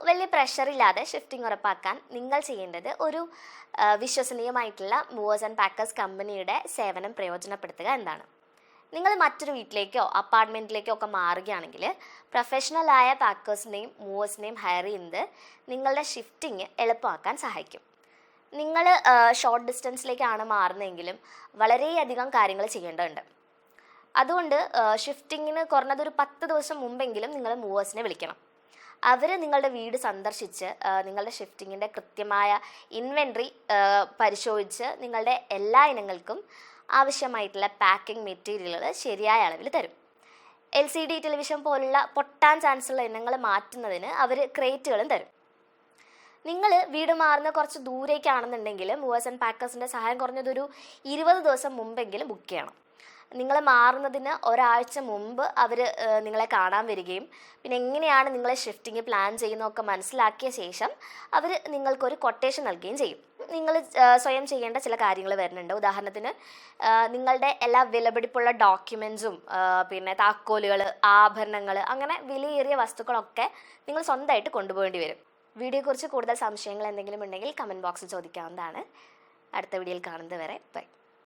വലിയ പ്രഷറില്ലാതെ ഷിഫ്റ്റിംഗ് ഉറപ്പാക്കാൻ നിങ്ങൾ ചെയ്യേണ്ടത് ഒരു വിശ്വസനീയമായിട്ടുള്ള മൂവേഴ്സ് ആൻഡ് പാക്കേഴ്സ് കമ്പനിയുടെ സേവനം പ്രയോജനപ്പെടുത്തുക എന്നതാണ്. നിങ്ങൾ മറ്റൊരു വീട്ടിലേക്കോ അപ്പാർട്ട്മെൻറ്റിലേക്കോ ഒക്കെ മാറുകയാണെങ്കിൽ പ്രൊഫഷണലായ പാക്കേഴ്സിനെയും മൂവേഴ്സിനെയും ഹയർ ചെയ്യുന്നത് നിങ്ങളുടെ ഷിഫ്റ്റിംഗ് എളുപ്പമാക്കാൻ സഹായിക്കും. നിങ്ങൾ ഷോർട്ട് ഡിസ്റ്റൻസിലേക്കാണ് മാറുന്നതെങ്കിലും വളരെയധികം കാര്യങ്ങൾ ചെയ്യേണ്ടതുണ്ട്. അതുകൊണ്ട് ഷിഫ്റ്റിങ്ങിന് കുറഞ്ഞതൊരു 10 ദിവസം മുമ്പെങ്കിലും നിങ്ങൾ മൂവേഴ്സിനെ വിളിക്കണം. അവർ നിങ്ങളുടെ വീട് സന്ദർശിച്ച് നിങ്ങളുടെ ഷിഫ്റ്റിങ്ങിൻ്റെ കൃത്യമായ ഇൻവെൻട്രി പരിശോധിച്ച് നിങ്ങളുടെ എല്ലാ ഇനങ്ങൾക്കും ആവശ്യമായിട്ടുള്ള പാക്കിംഗ് മെറ്റീരിയലുകൾ ശരിയായ അളവിൽ തരും. LCD ടെലിവിഷൻ പോലുള്ള പൊട്ടാൻ ചാൻസുള്ള ഇനങ്ങൾ മാറ്റുന്നതിന് അവർ ക്രേറ്റുകളും തരും. നിങ്ങൾ വീട് മാറുന്ന കുറച്ച് ദൂരേക്കാണെന്നുണ്ടെങ്കിൽ മൂവേഴ്സ് ആൻഡ് പാക്കേഴ്സിൻ്റെ സഹായം കുറഞ്ഞതൊരു 20 ദിവസം മുമ്പെങ്കിലും ബുക്ക് ചെയ്യണം. നിങ്ങൾ മാറുന്നതിന് ഒരാഴ്ച മുമ്പ് അവർ നിങ്ങളെ കാണാൻ വരികയും പിന്നെ എങ്ങനെയാണ് നിങ്ങളെ ഷിഫ്റ്റിംഗ് പ്ലാൻ ചെയ്യുന്നതൊക്കെ മനസ്സിലാക്കിയ ശേഷം അവർ നിങ്ങൾക്കൊരു കൊട്ടേഷൻ നൽകുകയും ചെയ്യും. നിങ്ങൾ സ്വയം ചെയ്യേണ്ട ചില കാര്യങ്ങൾ വരുന്നുണ്ട്. ഉദാഹരണത്തിന് നിങ്ങളുടെ എല്ലാ വിലപിടിപ്പുള്ള ഡോക്യുമെൻസും പിന്നെ താക്കോലുകൾ, ആഭരണങ്ങൾ, അങ്ങനെ വിലയേറിയ വസ്തുക്കളൊക്കെ നിങ്ങൾ സ്വന്തമായിട്ട് കൊണ്ടുപോകേണ്ടി വരും. വീഡിയോയെക്കുറിച്ച് കൂടുതൽ സംശയങ്ങൾ എന്തെങ്കിലും ഉണ്ടെങ്കിൽ കമൻറ്റ് ബോക്സിൽ ചോദിക്കാവുന്നതാണ്. അടുത്ത വീഡിയോയിൽ കാണുന്നത് വരെ ബൈ.